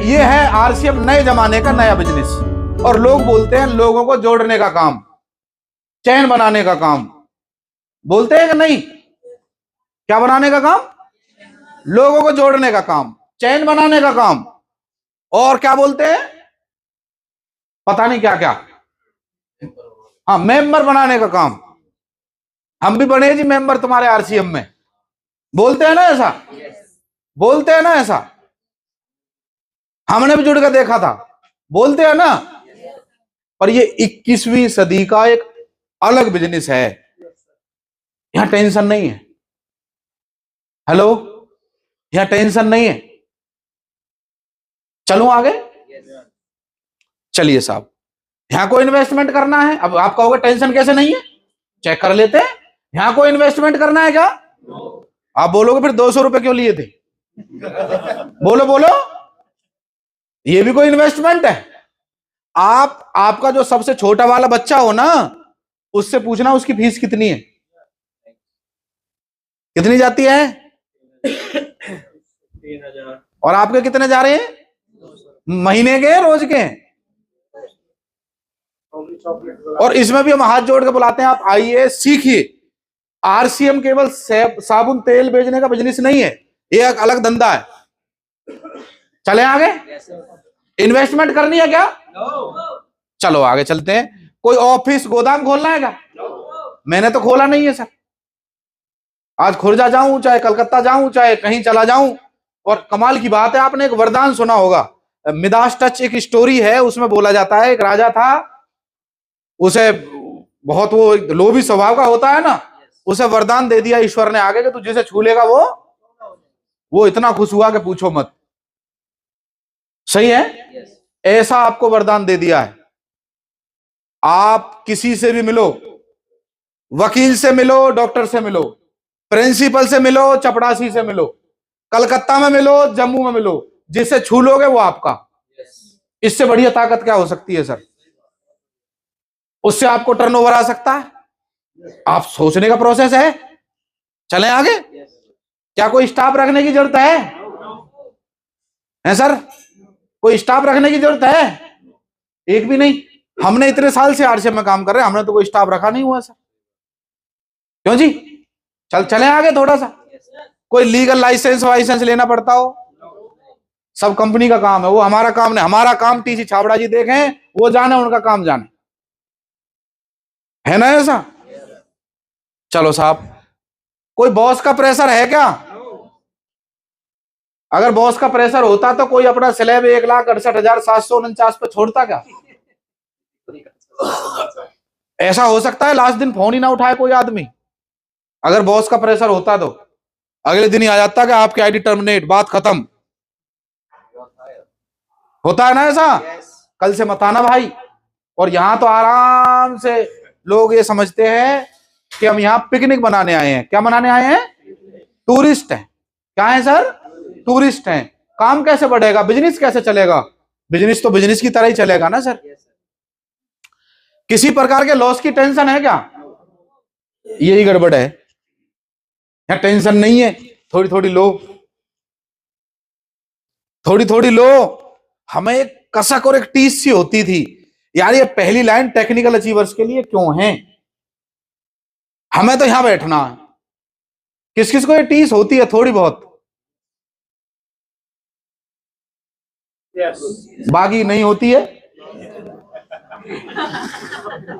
ये है आरसीएम नए जमाने का नया बिजनेस। और लोग बोलते हैं लोगों को जोड़ने का काम, चैन बनाने का काम। बोलते हैं कि नहीं? क्या बनाने का काम? लोगों को जोड़ने का काम, चैन बनाने का काम। और क्या बोलते हैं? पता नहीं क्या क्या। हाँ, मेंबर बनाने का काम। हम भी बने जी मेंबर तुम्हारे आरसीएम में। बोलते हैं ना ऐसा? बोलते हैं ना ऐसा? हमने भी जुड़ कर देखा था। बोलते हैं ना? पर ये 21वीं सदी का एक अलग बिजनेस है। यहां टेंशन नहीं है। हेलो, यहां टेंशन नहीं है। चलूं आगे? चलिए साहब, यहां को इन्वेस्टमेंट करना है। अब आपका होगा टेंशन कैसे नहीं है, चेक कर लेते हैं। यहां को इन्वेस्टमेंट करना है क्या? आप बोलोगे फिर 200 रुपए क्यों लिए थे? बोलो बोलो, ये भी कोई इन्वेस्टमेंट है। आपका जो सबसे छोटा वाला बच्चा हो ना, उससे पूछना उसकी फीस कितनी है, कितनी जाती है। 3000। और आपके कितने जा रहे हैं? महीने के, रोज के? और इसमें भी हम हाथ जोड़ के बुलाते हैं, आप आइए सीखिए। आरसीएम केवल साबुन तेल बेचने का बिजनेस नहीं है, ये एक अलग धंधा है। चले आगे? इन्वेस्टमेंट करनी है क्या? चलो आगे चलते हैं। कोई ऑफिस गोदाम खोलना है क्या? मैंने तो खोला नहीं है सर। आज खुर्जा जाऊं, चाहे कलकत्ता जाऊं, चाहे कहीं चला जाऊं। और कमाल की बात है, आपने एक वरदान सुना होगा, मिदास टच एक स्टोरी है, उसमें बोला जाता है एक राजा था, उसे बहुत वो लोभी स्वभाव का होता है ना, उसे वरदान दे दिया ईश्वर ने आगे कि तू जिसे छू लेगा वो इतना खुश हुआ कि पूछो मत। सही है? ऐसा आपको वरदान दे दिया है। आप किसी से भी मिलो, वकील से मिलो, डॉक्टर से मिलो, प्रिंसिपल से मिलो, चपड़ासी से मिलो, कलकत्ता में मिलो, जम्मू में मिलो, जिसे छू लोगे वो आपका। इससे बढ़िया ताकत क्या हो सकती है सर? उससे आपको टर्नओवर आ सकता है। आप सोचने का प्रोसेस है। चलें आगे? क्या कोई स्टाफ रखने की जरूरत है सर? कोई स्टाफ रखने की जरूरत है? एक भी नहीं। हमने इतने साल से आरसीएम में काम कर रहे हैं, हमने तो कोई स्टाफ रखा नहीं हुआ सर। क्यों जी? चलें आगे थोड़ा सा। कोई लीगल लाइसेंस वाइसेंस लेना पड़ता हो? सब कंपनी का काम है, वो हमारा काम नहीं। हमारा काम टीसी छाबड़ा जी देखें, वो जाने, उनका काम जाने, है ना ऐसा? चलो साहब, कोई बॉस का प्रेशर है क्या? अगर बॉस का प्रेशर होता तो कोई अपना स्लैब 1,68,749 पे छोड़ता क्या? ऐसा हो सकता है लास्ट दिन फोन ही ना उठाए कोई आदमी? अगर बॉस का प्रेशर होता तो अगले दिन ही आ जाता कि आपकी आईडी टर्मिनेट, बात खत्म। होता है ना ऐसा? कल से मत आना भाई। और यहां तो आराम से लोग ये समझते हैं कि हम यहाँ पिकनिक मनाने आए हैं। क्या मनाने आए हैं? टूरिस्ट हैं। क्या है सर? टूरिस्ट हैं। काम कैसे बढ़ेगा, बिजनेस कैसे चलेगा? बिजनेस तो बिजनेस की तरह ही चलेगा ना सर। किसी प्रकार के लॉस की टेंशन है क्या? यही गड़बड़ है। यहाँ टेंशन नहीं है, थोड़ी थोड़ी लो, थोड़ी थोड़ी लो। हमें एक कसक और एक टीस सी होती थी यार, ये पहली लाइन टेक्निकल अचीवर्स के लिए क्यों है, हमें तो यहां बैठना है। किस किस को ये टीस होती है थोड़ी बहुत? बाकी नहीं होती है।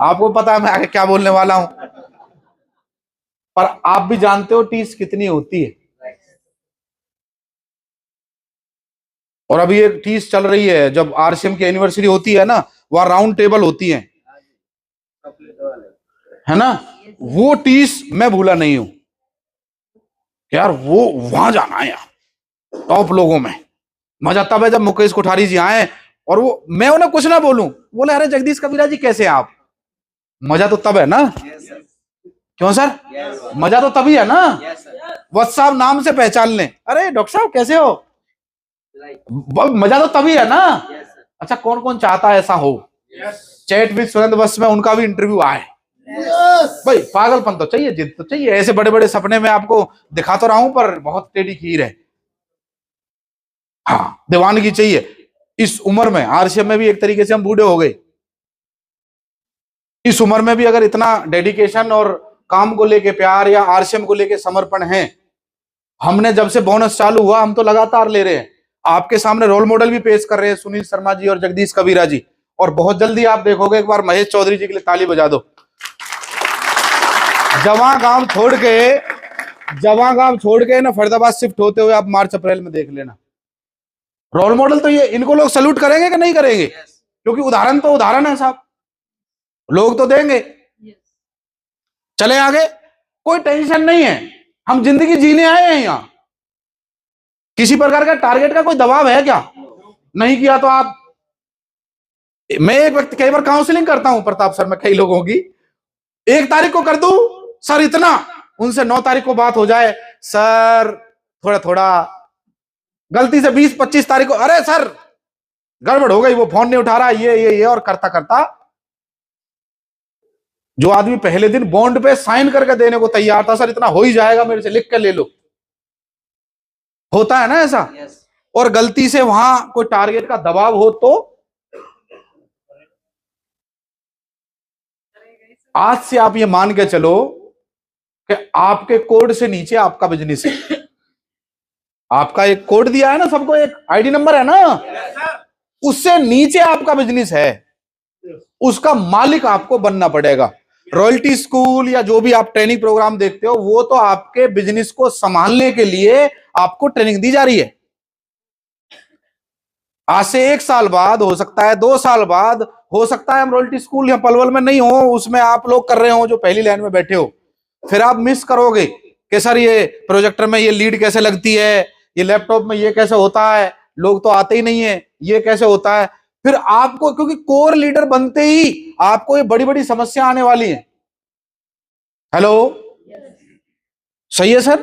आपको पता है मैं आगे क्या बोलने वाला हूं, पर आप भी जानते हो टीस कितनी होती है। और अभी एक टीस चल रही है, जब आरसीएम की एनिवर्सरी होती है ना, वहां राउंड टेबल होती है ना, वो टीस मैं भूला नहीं हूं यार। वो वहां जाना है यार, टॉप लोगों में। मजा तब है जब मुकेश कोठारी जी आए और वो, मैं उन्हें कुछ ना बोलूं, बोले अरे जगदीश कबीरा जी कैसे हैं आप? मजा तो तब है ना। क्यों सर? मजा तो तभी है ना। वत्स साहब नाम से पहचान लें, अरे डॉक्टर साहब कैसे हो? मजा तो तभी है ना। अच्छा, कौन कौन चाहता है ऐसा हो? चैट विद सुरेंद्र वत्स में उनका भी इंटरव्यू आए। भाई पागलपन तो चाहिए, जिद तो चाहिए। ऐसे बड़े बड़े सपने में आपको दिखा तो रहा हूं, पर बहुत टेढ़ी खीर है। हाँ, दीवानगी चाहिए। इस उम्र में आरसीएम में भी एक तरीके से हम बूढ़े हो गए। इस उम्र में भी अगर इतना डेडिकेशन और काम को लेके प्यार या आरसीएम को लेके समर्पण है, हमने जब से बोनस चालू हुआ हम तो लगातार ले रहे हैं। आपके सामने रोल मॉडल भी पेश कर रहे हैं सुनील शर्मा जी और जगदीश कबीरा जी, और बहुत जल्दी आप देखोगे। एक बार महेश चौधरी जी के लिए ताली बजा दो। जवां गांव छोड़ के ना फरीदाबाद शिफ्ट होते हुए आप मार्च अप्रैल में देख लेना। रोल मॉडल तो ये, इनको लोग सल्यूट करेंगे कि नहीं करेंगे? क्योंकि उदाहरण तो उदाहरण है साहब, लोग तो देंगे। चले आगे, कोई टेंशन नहीं है, हम जिंदगी जीने आए हैं यहां। किसी प्रकार का टारगेट का कोई दबाव है क्या? नहीं किया तो आप, मैं एक व्यक्ति कई बार काउंसलिंग करता हूं प्रताप सर में कई लोगों की, 1 तारीख को कर दूं सर इतना, उनसे 9 तारीख को बात हो जाए सर थोड़ा थोड़ा, गलती से 20-25 तारीख को अरे सर गड़बड़ हो गई, वो फोन नहीं उठा रहा, ये और करता करता जो आदमी पहले दिन बॉन्ड पे साइन करके देने को तैयार था, सर इतना हो ही जाएगा मेरे से, लिख कर ले लो, होता है ना ऐसा। और गलती से वहां कोई टारगेट का दबाव हो तो आज से आप ये मान के चलो कि आपके कोड से नीचे आपका बिजनेस है। आपका एक कोड दिया है ना सबको, एक आईडी नंबर है ना, उससे नीचे आपका बिजनेस है, उसका मालिक आपको बनना पड़ेगा। रॉयल्टी स्कूल या जो भी आप ट्रेनिंग प्रोग्राम देखते हो, वो तो आपके बिजनेस को संभालने के लिए आपको ट्रेनिंग दी जा रही है। आज से 1 साल बाद हो सकता है, 2 साल बाद हो सकता है हम रॉयल्टी स्कूल या पलवल में नहीं हो, उसमें आप लोग कर रहे हो जो पहली लाइन में बैठे हो। फिर आप मिस करोगे कि सर ये प्रोजेक्टर में ये लीड कैसे लगती है, ये लैपटॉप में ये कैसे होता है, लोग तो आते ही नहीं है, ये कैसे होता है। फिर आपको, क्योंकि कोर लीडर बनते ही आपको ये बड़ी बड़ी समस्या आने वाली है। हेलो, सही है सर?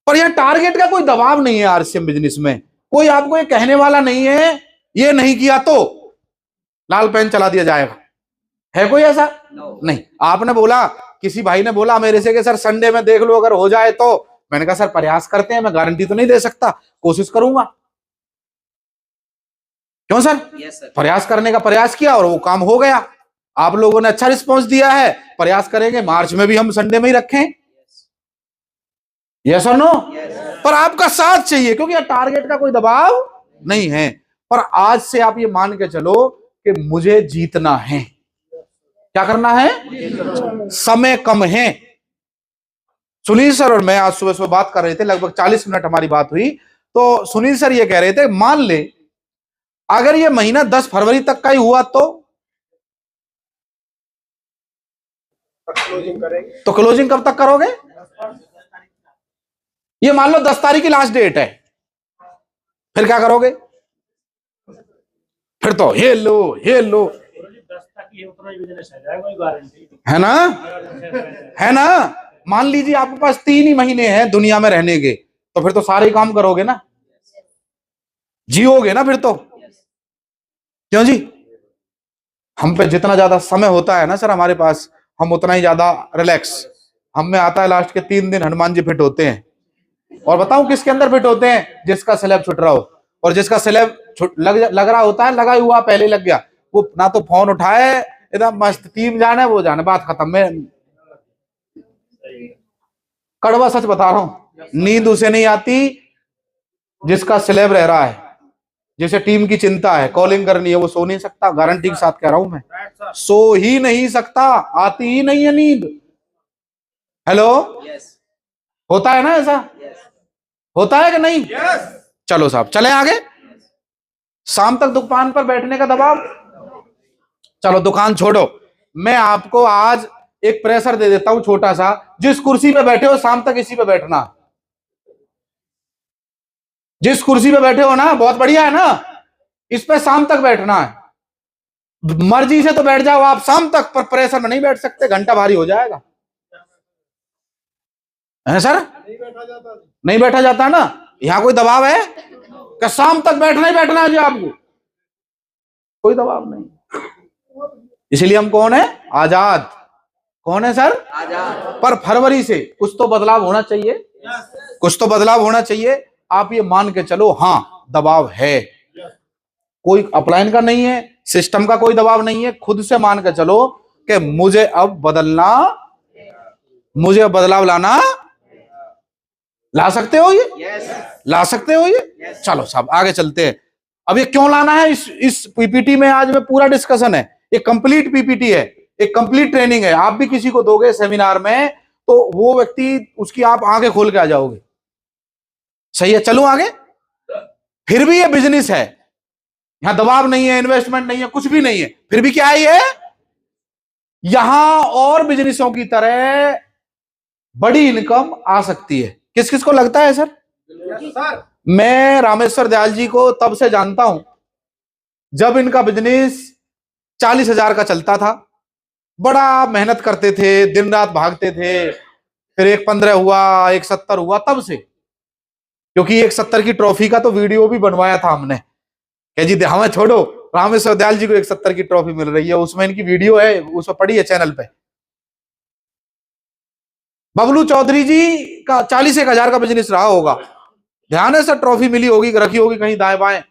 पर यह टारगेट का कोई दबाव नहीं है आरसीएम बिजनेस में, कोई आपको ये कहने वाला नहीं है ये नहीं किया तो लाल पेन चला दिया जाएगा। है कोई ऐसा? नहीं। आपने बोला, किसी भाई ने बोला मेरे से कि सर संडे में देख लो अगर हो जाए तो, मैंने कहा सर प्रयास करते हैं, मैं गारंटी तो नहीं दे सकता, कोशिश करूंगा। क्यों सर? सर प्रयास करने का प्रयास किया और वो काम हो गया, आप लोगों ने अच्छा रिस्पॉन्स दिया है। प्रयास करेंगे मार्च में भी हम संडे में ही रखें, यस और नो? पर आपका साथ चाहिए, क्योंकि टारगेट का कोई दबाव नहीं है। पर आज से आप ये मान के चलो कि मुझे जीतना है। क्या करना है? समय कम है। सुनील सर और मैं आज सुबह सुबह बात कर रहे थे, लगभग 40 मिनट हमारी बात हुई, तो सुनील सर ये कह रहे थे मान ले अगर ये महीना 10 फरवरी तक का ही हुआ तो क्लोजिंग कब तक करोगे? ये मान लो 10 तारीख की लास्ट डेट है, फिर क्या करोगे? फिर तो ये लो है ना, है ना। मान लीजिए आपके पास 3 ही महीने हैं दुनिया में रहने के, तो फिर तो सारे काम करोगे ना, जियोगे ना फिर तो। क्यों जी? हम पे जितना ज्यादा समय होता है ना सर हमारे पास, हम उतना ही ज्यादा रिलैक्स। हम में आता है लास्ट के 3 दिन हनुमान जी फिट होते हैं। और बताऊं किसके अंदर फिट होते हैं? जिसका स्लैब छुट रहा हो, और जिसका स्लैब लग रहा होता है, लगा ही हुआ पहले लग गया, वो ना तो फोन उठाए, एकदम मस्त टीम जाने वो जाने, बात खत्म। में कड़वा सच बता रहा हूं, नींद उसे नहीं आती जिसका स्लैब रह रहा है, जिसे टीम की चिंता है, कॉलिंग करनी है, वो सो नहीं सकता। गारंटी के साथ कह रहा हूं मैं, सो ही नहीं सकता, आती ही नहीं है नींद। हेलो, होता है ना ऐसा? होता है कि नहीं? चलो साहब चले आगे। शाम तक दुकान पर बैठने का दबाव, चलो दुकान छोड़ो, मैं आपको आज एक प्रेशर दे देता हूं छोटा सा, जिस कुर्सी पे बैठे हो शाम तक इसी पे बैठना। जिस कुर्सी पे बैठे हो ना, बहुत बढ़िया है ना, इस पे शाम तक बैठना है। मर्जी से तो बैठ जाओ आप शाम तक, पर प्रेशर में नहीं बैठ सकते, घंटा भारी हो जाएगा। है सर? नहीं बैठा जाता ना। यहां कोई दबाव है कि शाम तक बैठना ही बैठना है जी आपको? कोई दबाव नहीं। इसलिए हम कौन है? आजाद। कौन है सर? आजाद। पर फरवरी से कुछ तो बदलाव होना चाहिए, कुछ तो बदलाव होना चाहिए। आप ये मान के चलो, हाँ दबाव है, कोई अपलाइन का नहीं है, सिस्टम का कोई दबाव नहीं है, खुद से मान के चलो कि मुझे अब बदलाव लाना। ला सकते हो ये? ला सकते हो ये? चलो साहब आगे चलते हैं। अब ये क्यों लाना है, इस पीपीटी में आज में पूरा डिस्कशन है। ये कंप्लीट पीपीटी है, एक कंप्लीट ट्रेनिंग है। आप भी किसी को दोगे सेमिनार में तो वो व्यक्ति, उसकी आप आंखें खोल के आ जाओगे। सही है, चलूं आगे। फिर भी ये बिजनेस है, यहां दबाव नहीं है, इन्वेस्टमेंट नहीं है, कुछ भी नहीं है, फिर भी क्या है ये, यहां और बिजनेसों की तरह बड़ी इनकम आ सकती है। किस किस को लगता है सर? सर मैं रामेश्वर दयाल जी को तब से जानता हूं जब इनका बिजनेस 40,000 का चलता था। बड़ा मेहनत करते थे, दिन रात भागते थे, फिर एक 15 हुआ, एक 70 हुआ, तब से। क्योंकि एक 70 की ट्रॉफी का तो वीडियो भी बनवाया था हमने कि जी हमें छोड़ो, रामेश्वर दयाल जी को एक 70 की ट्रॉफी मिल रही है, उसमें इनकी वीडियो है, उसमें पड़ी है चैनल पे। बबलू चौधरी जी का 40,000 का बिजनेस रहा होगा, ध्यान है सर, ट्रॉफी मिली होगी, रखी होगी कहीं दाएं बाएं,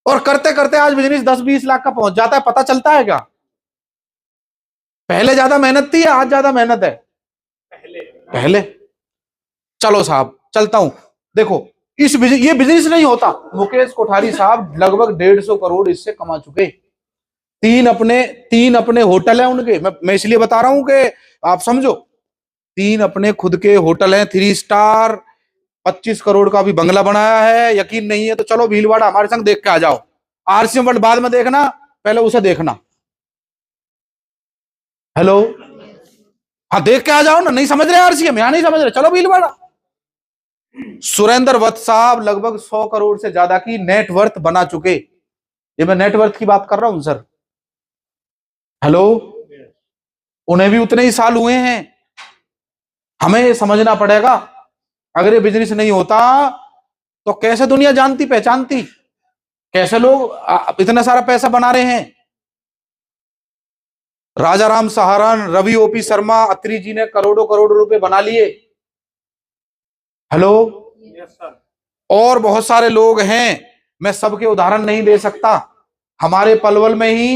और करते करते आज बिजनेस 10-20 लाख का पहुंच जाता है। पता चलता है क्या? पहले ज्यादा मेहनत थी या आज ज्यादा मेहनत है? पहले। चलो साहब चलता हूं। देखो ये बिजनेस नहीं होता। मुकेश कोठारी साहब लगभग 150 करोड़ इससे कमा चुके। तीन अपने होटल है उनके। मैं इसलिए बता रहा हूं कि आप समझो, 3 अपने खुद के होटल हैं, 3 स्टार, 25 करोड़ का भी बंगला बनाया है। यकीन नहीं है तो चलो भीलवाड़ा हमारे संग देख के आ जाओ। आरसीएम वर्ल्ड बाद में देखना, पहले उसे देखना। हेलो, हाँ देख के आ जाओ ना। नहीं समझ रहे आरसीएम, यहां नहीं समझ रहे, चलो भीलवाड़ा। सुरेंद्र वत्स साहब लगभग 100 करोड़ से ज्यादा की नेटवर्थ बना चुके। ये मैं नेटवर्थ की बात कर रहा हूं सर। हेलो, उन्हें भी उतने ही साल हुए हैं। हमें समझना पड़ेगा, अगर ये बिजनेस नहीं होता तो कैसे दुनिया जानती पहचानती, कैसे लोग इतना सारा पैसा बना रहे हैं। राजा राम सहारण, रवि ओपी शर्मा, अत्री जी ने करोड़ों करोड़ रुपए बना लिए। हेलो, और बहुत सारे लोग हैं, मैं सबके उदाहरण नहीं दे सकता। हमारे पलवल में ही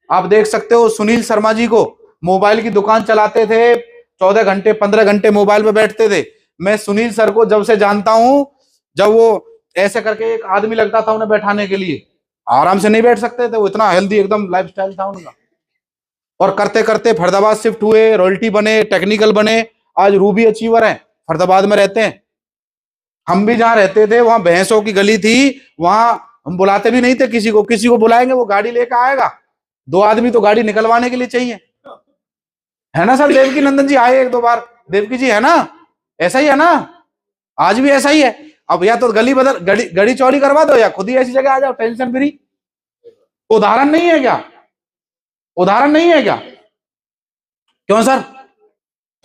आप देख सकते हो, सुनील शर्मा जी को, मोबाइल की दुकान चलाते थे, 14 घंटे 15 घंटे मोबाइल पे बैठते थे। मैं सुनील सर को जब से जानता हूं, जब वो ऐसे करके एक आदमी लगता था उन्हें बैठाने के लिए, आराम से नहीं बैठ सकते थे, वो इतना हेल्दी एकदम लाइफस्टाइल था उनका। और करते करते फरीदाबाद शिफ्ट हुए, रॉयल्टी बने, टेक्निकल बने, आज रूबी अचीवर हैं, फरीदाबाद में रहते हैं। हम भी जहां रहते थे वहां भैंसों की गली थी, वहां हम बुलाते भी नहीं थे किसी को बुलाएंगे वो गाड़ी लेकर आएगा, 2 आदमी तो गाड़ी निकलवाने के लिए चाहिए, है ना सर? देवकी नंदन जी आए 1-2 बार, देवकी जी है ना, ऐसा ही है ना, आज भी ऐसा ही है। अब या तो गली चौड़ी करवा दो या खुद ही ऐसी जगह आ जाओ, टेंशन फ्री। उदाहरण नहीं है क्या? उदाहरण नहीं है क्या? क्यों सर?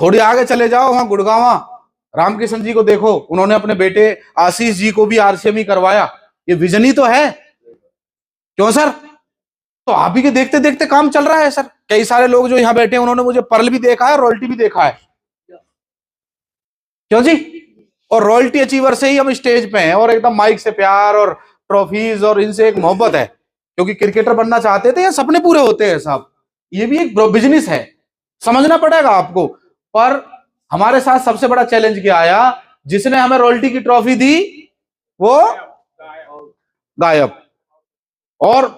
थोड़ी आगे चले जाओ, वहां गुड़गांवा रामकिशन जी को देखो, उन्होंने अपने बेटे आशीष जी को भी आरसीएम ही करवाया। ये विजन ही तो है। क्यों सर? तो आप ही के देखते देखते काम चल रहा है सर। कई सारे लोग जो यहां बैठे हैं उन्होंने मुझे पर्ल भी देखा है, रॉयल्टी भी देखा है। क्यों जी? और रॉयल्टी अचीवर से ही हम स्टेज पे हैं, और एकदम माइक से प्यार और ट्रॉफीज और इनसे एक मोहब्बत है, क्योंकि क्रिकेटर बनना चाहते थे या सपने पूरे होते हैं साहब। ये भी एक बिजनेस है, समझना पड़ेगा आपको। पर हमारे साथ सबसे बड़ा चैलेंज क्या आया, जिसने हमें रॉयल्टी की ट्रॉफी दी वो गायब। और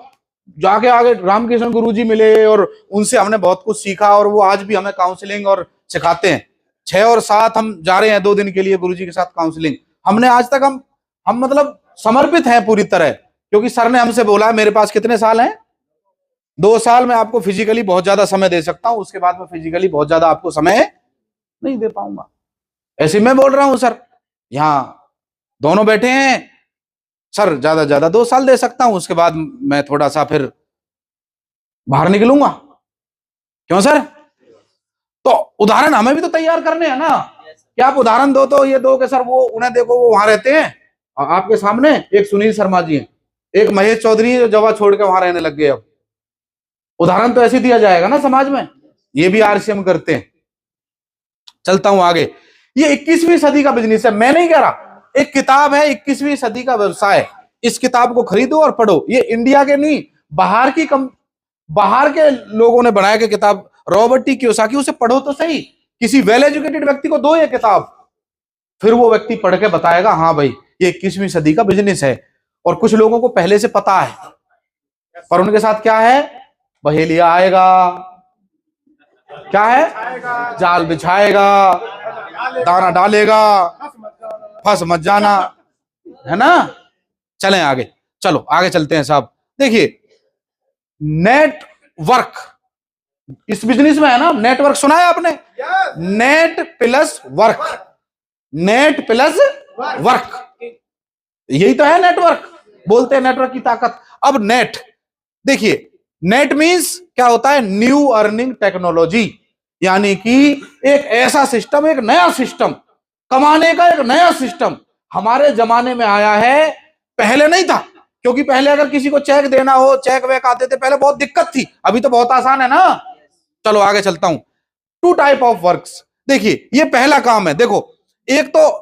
जाके आगे रामकिशन गुरुजी मिले और उनसे हमने बहुत कुछ सीखा, और वो आज भी हमें काउंसलिंग और सिखाते हैं। 6 और 7 हम जा रहे हैं 2 दिन के लिए गुरुजी के साथ काउंसलिंग। हमने आज तक हम मतलब समर्पित हैं पूरी तरह, क्योंकि सर ने हमसे बोला है, मेरे पास कितने साल हैं, 2 साल में आपको फिजिकली बहुत ज्यादा समय दे सकता हूं, उसके बाद में फिजिकली बहुत ज्यादा आपको समय नहीं दे पाऊंगा। ऐसे मैं बोल रहा हूं सर, यहां दोनों बैठे हैं, सर ज्यादा 2 साल दे सकता हूं, उसके बाद मैं थोड़ा सा फिर बाहर निकलूंगा। क्यों सर? तो उदाहरण हमें भी तो तैयार करने हैं ना। क्या आप उदाहरण दो तो ये दो कि सर वो उन्हें देखो, वो वहां रहते हैं आपके सामने, एक सुनील शर्मा जी हैं, एक महेश चौधरी है जो जवा छोड़ के वहां रहने लग गए। अब उदाहरण तो ऐसे दिया जाएगा ना समाज में, ये भी आरसीएम करते हैं। चलता हूं आगे। ये 21वीं सदी का बिजनेस है, मैं नहीं कह रहा, एक किताब है 21वीं सदी का व्यवसाय। इस किताब को खरीदो और पढ़ो। ये इंडिया के नहीं, बाहर के लोगों ने बनाया के किताब, रॉबर्ट टी कियोसाकी, उसे पढ़ो तो सही। किसी वेल एजुकेटेड व्यक्ति को दो ये किताब, फिर वो व्यक्ति पढ़ के बताएगा हाँ भाई ये 21वीं सदी का बिजनेस है। और कुछ लोगों को पहले से पता है, पर उनके साथ क्या है, बहेलिया आएगा, क्या है, जाल बिछाएगा, दाना डालेगा, फंस मत जाना, है ना। चलें आगे, चलो आगे चलते हैं साहब। देखिए नेटवर्क, इस बिजनेस में है ना, नेटवर्क सुना है आपने, net plus work, net plus work, यही तो है नेटवर्क। बोलते हैं नेटवर्क की ताकत। अब नेट, देखिए नेट मींस क्या होता है, न्यू अर्निंग टेक्नोलॉजी, यानी कि एक ऐसा सिस्टम, एक नया सिस्टम, कमाने का एक नया सिस्टम हमारे जमाने में आया है, पहले नहीं था। क्योंकि पहले अगर किसी को चेक देना हो, चेक वेक आते थे, पहले बहुत दिक्कत थी, अभी तो बहुत आसान है ना। चलो आगे चलता हूं। टू टाइप ऑफ वर्क्स, देखिए ये पहला काम है। देखो एक तो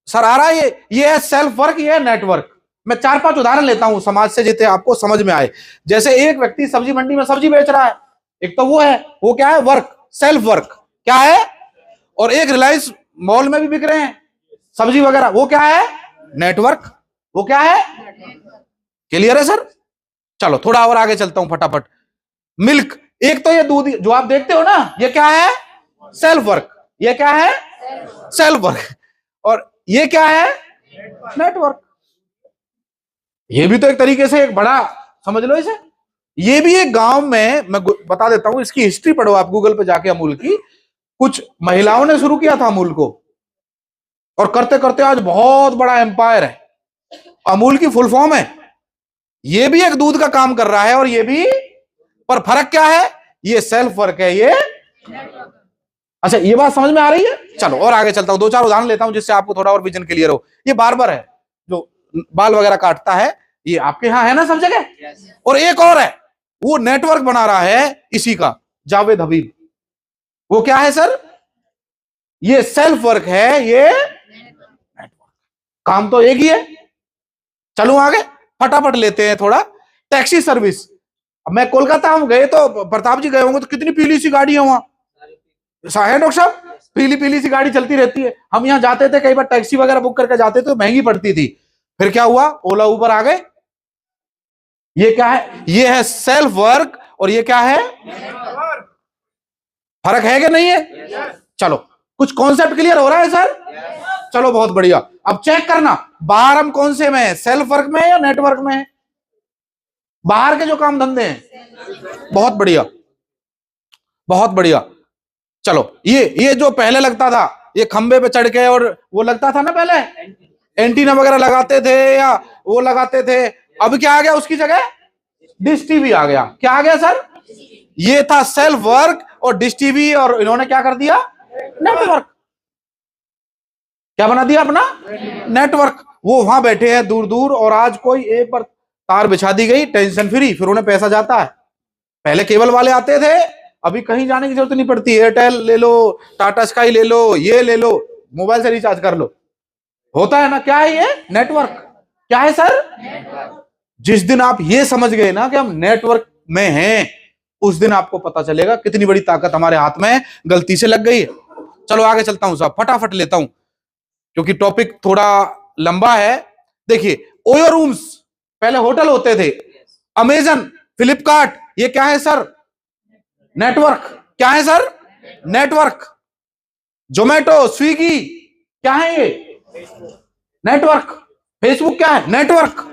सर आ रहा है, ये है सेल्फ वर्क, ये है नेटवर्क। मैं 4-5 उदाहरण लेता हूं समाज से, जितने आपको समझ में आए। जैसे एक व्यक्ति सब्जी मंडी में सब्जी बेच रहा है, एक तो वो है, वो क्या है, वर्क, सेल्फ वर्क क्या है। और एक रिलायंस मॉल में भी बिक रहे हैं सब्जी वगैरह, वो क्या है, नेटवर्क, वो क्या है। क्लियर है सर। चलो थोड़ा और आगे चलता हूं फटाफट। मिल्क, एक तो ये दूध जो आप देखते हो ना, ये क्या है, सेल्फ वर्क, ये क्या है, सेल्फ वर्क। और ये क्या है, नेटवर्क। ये भी तो एक तरीके से एक बड़ा, समझ लो इसे। ये भी एक गांव में, मैं बता देता हूं, इसकी हिस्ट्री पढ़ो आप गूगल पे जाके। अमूल की कुछ महिलाओं ने शुरू किया था अमूल को, और करते करते आज बहुत बड़ा एम्पायर है। अमूल की फुल फॉर्म है, ये भी एक दूध का काम कर रहा है, और ये भी, पर फर्क क्या है, ये सेल्फ वर्क है, ये। अच्छा ये बात समझ में आ रही है। चलो और आगे चलता हूं, 2-4 उदाहरण लेता हूं जिससे आपको थोड़ा और विजन क्लियर हो। ये बार्बर है जो बाल वगैरह काटता है, ये आपके यहां है ना सब जगह। और एक और है, वो नेटवर्क बना रहा है इसी का, जावेद हबीब। वो क्या है सर, ये सेल्फ वर्क है, ये नेटवर्क। काम तो एक ही है। चलो आगे फटाफट लेते हैं थोड़ा। टैक्सी सर्विस, अब मैं कोलकाता हम गए तो, प्रताप जी गए होंगे तो कितनी पीली सी गाड़ी है वहां, है डॉक्टर साहब, पीली पीली सी गाड़ी चलती रहती है। हम यहाँ जाते थे कई बार, टैक्सी वगैरह बुक करके जाते थे तो महंगी पड़ती थी। फिर क्या हुआ, ओला उबर आ गए। ये क्या है, ये है सेल्फ वर्क, और ये क्या है, फर्क है कि नहीं है। चलो कुछ कॉन्सेप्ट क्लियर हो रहा है सर। चलो बहुत बढ़िया। अब चेक करना बाहर हम कौन से में है, सेल्फ वर्क में है या नेटवर्क में है। बाहर के जो काम धंधे हैं, बहुत बढ़िया, बहुत बढ़िया। चलो ये जो पहले लगता था, ये खंबे पे चढ़ के, और वो लगता था ना पहले, एंटीना वगैरह लगाते थे या वो लगाते थे। अब क्या आ गया उसकी जगह, डिश टीवी आ गया। क्या आ गया सर, ये था सेल्फ वर्क और डिश टीवी, और इन्होंने क्या कर दिया, नेटवर्क। क्या बना दिया अपना, नेटवर्क। वो वहां बैठे हैं दूर दूर, और आज कोई एक बार तार बिछा दी गई, टेंशन फ्री, फिर उन्हें पैसा जाता है। पहले केबल वाले आते थे, अभी कहीं जाने की जरूरत नहीं पड़ती। एयरटेल ले लो, टाटा स्काई ले लो, ये ले लो, मोबाइल से रिचार्ज कर लो, होता है ना। क्या है ये, नेटवर्क। क्या है सर, नेटवर्क। जिस दिन आप ये समझ गए ना कि हम नेटवर्क में हैं, उस दिन आपको पता चलेगा कितनी बड़ी ताकत हमारे हाथ में गलती से लग गई है। चलो आगे चलता हूं साहब, फटाफट लेता हूं क्योंकि टॉपिक थोड़ा लंबा है। देखिए ओयो रूम्स, पहले होटल होते थे। अमेजन, फ्लिपकार्ट, ये क्या है सर, नेटवर्क। क्या है सर, नेटवर्क। जोमेटो, स्विगी, क्या है ये, नेटवर्क। फेसबुक क्या है, नेटवर्क।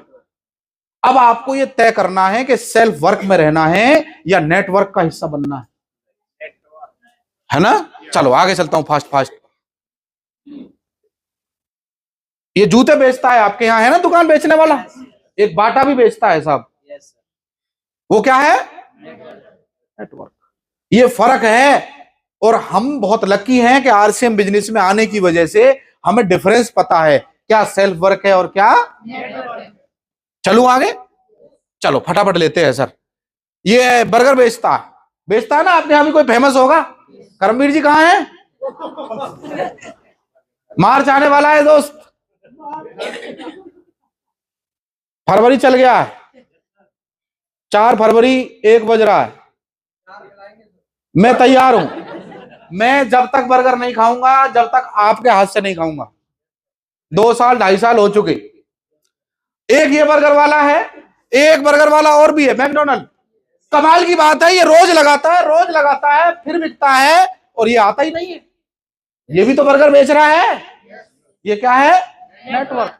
अब आपको ये तय करना है कि सेल्फ वर्क में रहना है या नेटवर्क का हिस्सा बनना है ना। चलो आगे चलता हूं फास्ट फास्ट। ये जूते बेचता है आपके यहां, है ना दुकान बेचने वाला, एक बाटा भी बेचता है साहब। वो क्या है, नेटवर्क। ये फर्क है। और हम बहुत लकी हैं कि आरसीएम बिजनेस में आने की वजह से हमें डिफरेंस पता है, क्या सेल्फ वर्क है और क्या नेटवर्क। चलूं आगे, चलो फटाफट लेते हैं सर। ये बर्गर बेचता है ना, आपके यहां भी कोई फेमस होगा। करमवीर जी कहां है, मार्च आने वाला है दोस्त। फरवरी चल गया है, 4 फरवरी 1 बज रहा है। मैं तैयार हूं। मैं जब तक बर्गर नहीं खाऊंगा, जब तक आपके हाथ से नहीं खाऊंगा। 2 साल 2.5 साल हो चुके। एक ये बर्गर वाला है, एक बर्गर वाला और भी है, मैकडोनल्ड। कमाल की बात है, ये रोज लगाता है, फिर बिकता है, और ये आता ही नहीं है। ये भी तो बर्गर बेच रहा है। ये क्या है? नेटवर्क।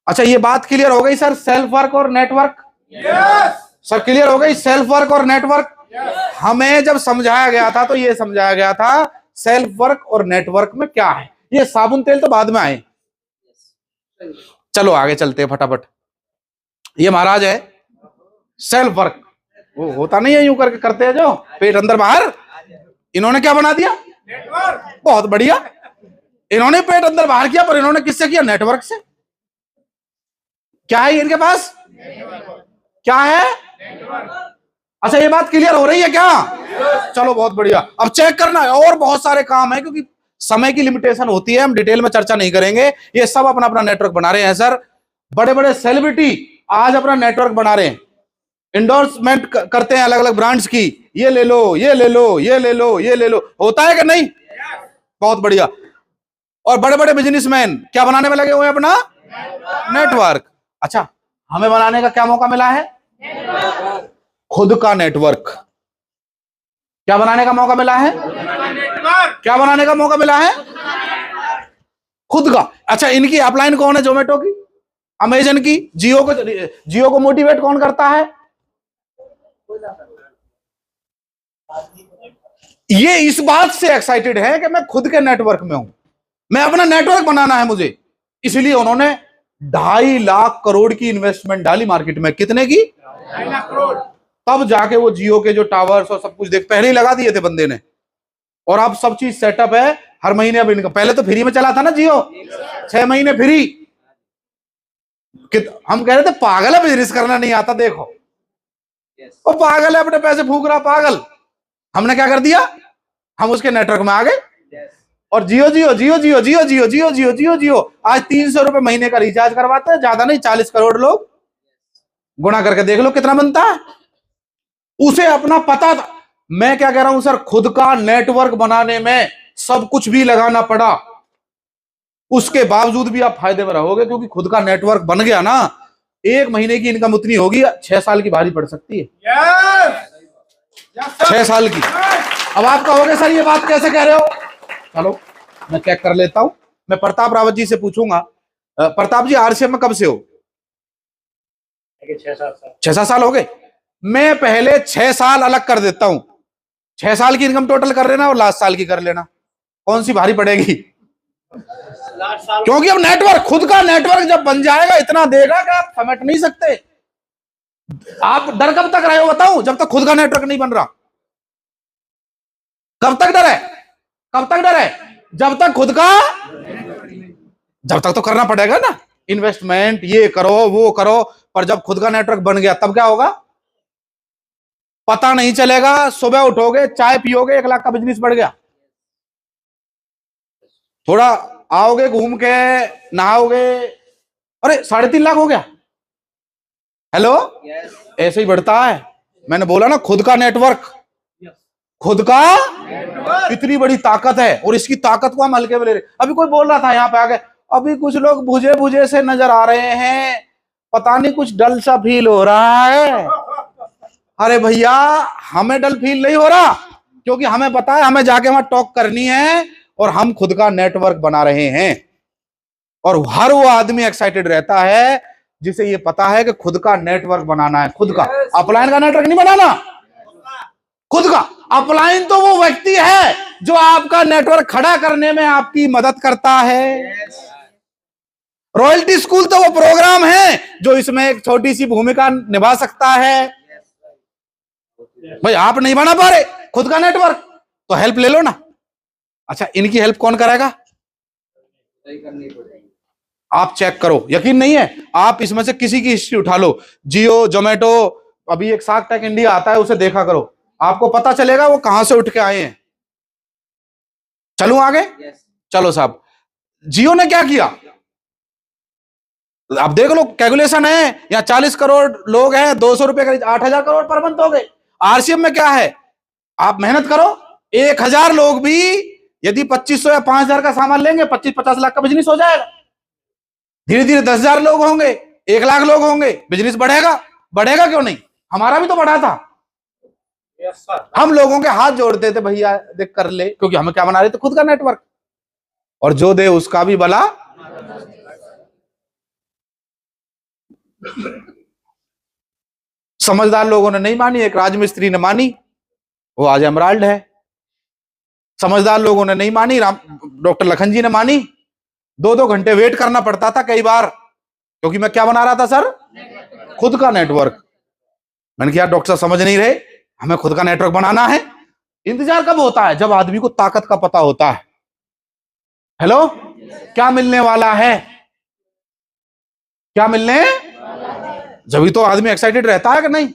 अच्छा, ये बात क्लियर हो गई सर, सेल्फ वर्क और नेटवर्क। सर क्लियर हो गई, सेल्फ वर्क और नेटवर्क। हमें जब समझाया गया था तो ये समझाया गया था सेल्फ वर्क और नेटवर्क में क्या है। ये साबुन तेल तो बाद में आए। चलो आगे चलते हैं फटाफट। ये महाराज है सेल्फ वर्क। वो होता नहीं है यूं करके करते हैं जो पेट अंदर बाहर। इन्होंने क्या बना दिया? नेटवर्क। बहुत बढ़िया, इन्होंने पेट अंदर बाहर किया, पर इन्होंने किससे किया? नेटवर्क से। क्या है इनके पास? क्या है? अच्छा, ये बात क्लियर हो रही है क्या? चलो बहुत बढ़िया। अब चेक करना है, और बहुत सारे काम है, क्योंकि समय की लिमिटेशन होती है, हम डिटेल में चर्चा नहीं करेंगे। ये सब अपना अपना नेटवर्क बना रहे हैं सर। बड़े बड़े सेलिब्रिटी आज अपना नेटवर्क बना रहे हैं, इंडोर्समेंट करते हैं अलग अलग ब्रांड्स की। ये ले लो, ये ले लो, ये ले लो, ये ले लो। होता है कि नहीं? बहुत बढ़िया। और बड़े बड़े बिजनेसमैन क्या बनाने में लगे हुए हैं? अपना नेटवर्क। अच्छा, हमें बनाने का क्या मौका मिला है? खुद का नेटवर्क। क्या बनाने का मौका मिला है? क्या बनाने का मौका मिला है? खुद का। अच्छा, इनकी अपलाइन कौन है? जोमेटो की, अमेजन की, जियो को मोटिवेट कौन करता है? ये इस बात से एक्साइटेड है कि मैं खुद के नेटवर्क में हूं, मैं अपना नेटवर्क बनाना है मुझे। इसलिए उन्होंने 2.5 लाख करोड़ की इन्वेस्टमेंट डाली मार्केट में। कितने की? 2.5 लाख करोड़। तब जाके वो जियो के जो टावर्स और सब कुछ देख पहले ही लगा दिए थे बंदे ने, और अब सब चीज सेटअप है। हर महीने अब इनका, पहले तो फ्री में चला था ना जियो, 6 महीने फ्री। हम कह रहे थे पागल है, बिजनेस करना नहीं आता। देखो वो पागल है, अपने पैसे फूक रहा पागल। हमने क्या कर दिया? हम उसके नेटवर्क में आ गए, और जियो जियो जियो जियो जियो जियो जियो जियो जियो जियो आज 300 रुपए महीने का रिचार्ज करवाते हैं। ज्यादा नहीं, 40 करोड़ लोग। गुणा करके देख लो कितना बनता है। उसे अपना पता था। मैं क्या कह रहा हूं सर, खुद का नेटवर्क बनाने में सब कुछ भी लगाना पड़ा, उसके बावजूद भी आप फायदे में रहोगे, क्योंकि खुद का नेटवर्क बन गया ना। 1 महीने की इनकम उतनी होगी, 6 साल की भारी पड़ सकती है। 6 साल की। अब आप कहोगे सर ये बात कैसे कह रहे हो? चलो मैं चेक कर लेता हूं। मैं प्रताप रावत जी से पूछूंगा। प्रताप जी, आरसीएम में कब से हो? 6-7 साल हो गए। मैं पहले 6 साल अलग कर देता हूं। 6 साल की इनकम टोटल कर लेना और लास्ट साल की कर लेना, कौन सी भारी पड़ेगी? क्योंकि अब नेटवर्क, खुद का नेटवर्क जब बन जाएगा, इतना देगा कि आप समेट नहीं सकते। आप डर कब तक रहे हो बताऊं? जब तक खुद का नेटवर्क नहीं बन रहा। कब तक डर है? कब तक डर है? जब तक खुद का, जब तक तो करना पड़ेगा ना, इन्वेस्टमेंट ये करो वो करो। पर जब खुद का नेटवर्क बन गया तब क्या होगा? पता नहीं चलेगा। सुबह उठोगे, चाय पियोगे, 1 लाख का बिजनेस बढ़ गया। थोड़ा आओगे, घूम के नहाओगे, अरे 3.5 लाख हो गया। हेलो, ऐसे ही बढ़ता है। मैंने बोला ना, खुद का नेटवर्क, खुद का इतनी बड़ी ताकत है, और इसकी ताकत को हम हल्के में ले रहे। अभी कोई बोल रहा था यहाँ पे आके, अभी कुछ लोग बुझे बुझे से नजर आ रहे हैं, पता नहीं कुछ डल सा फील हो रहा है। अरे भैया, हमें डल फील नहीं हो रहा, क्योंकि हमें पता है हमें जाके वहां टॉक करनी है, और हम खुद का नेटवर्क बना रहे हैं। और हर वो आदमी एक्साइटेड रहता है जिसे ये पता है कि खुद का नेटवर्क बनाना है। खुद का, अपलाइन का नेटवर्क नहीं बनाना, खुद का। अपलाइन तो वो व्यक्ति है जो आपका नेटवर्क खड़ा करने में आपकी मदद करता है। रॉयल्टी स्कूल तो वो प्रोग्राम है जो इसमें एक छोटी सी भूमिका निभा सकता है। भाई आप नहीं बना पा रहे खुद का नेटवर्क, तो हेल्प ले लो ना। अच्छा, इनकी हेल्प कौन कराएगा? आप चेक करो, यकीन नहीं है आप इसमें से किसी की हिस्ट्री उठा लो, जियो, जोमेटो। अभी एक शार्क टैंक इंडिया आता है, उसे देखा करो, आपको पता चलेगा वो कहां से उठ के आए हैं। चलूं आगे? चलो साहब, जियो ने क्या किया? अब देख लो कैलकुलेशन है, यहाँ 40 करोड़ लोग हैं, 200 रुपए का 8,000 करोड़ पर मंथ हो गए। आरसीएम में क्या है, आप मेहनत करो, 1,000 लोग भी यदि 2,500 या 5,000 का सामान लेंगे, 25-50 लाख का बिजनेस हो जाएगा। धीरे धीरे 10,000 लोग होंगे, 1 लाख लोग होंगे, बिजनेस बढ़ेगा। बढ़ेगा क्यों नहीं, हमारा भी तो बढ़ा था। हम लोगों के हाथ जोड़ते थे, भैया देख कर ले, क्योंकि हमें क्या बना रहे थे, खुद का नेटवर्क, और जो दे उसका भी भला। समझदार लोगों ने नहीं मानी, एक राजमिस्त्री ने मानी, वो आज एमराल्ड है। समझदार लोगों ने नहीं मानी, डॉक्टर लखन जी ने मानी। 2-2 घंटे वेट करना पड़ता था कई बार, क्योंकि मैं क्या बना रहा था सर, खुद का नेटवर्क। मैंने कहा डॉक्टर साहब समझ नहीं रहे, हमें खुद का नेटवर्क बनाना है। इंतजार कब होता है, जब आदमी को ताकत का पता होता है। हेलो, क्या मिलने वाला है, क्या मिलने, जब तो आदमी एक्साइटेड रहता है कि नहीं,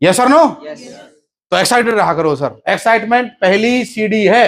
यस और नो? तो एक्साइटेड रहा करो सर, एक्साइटमेंट पहली सीढ़ी है।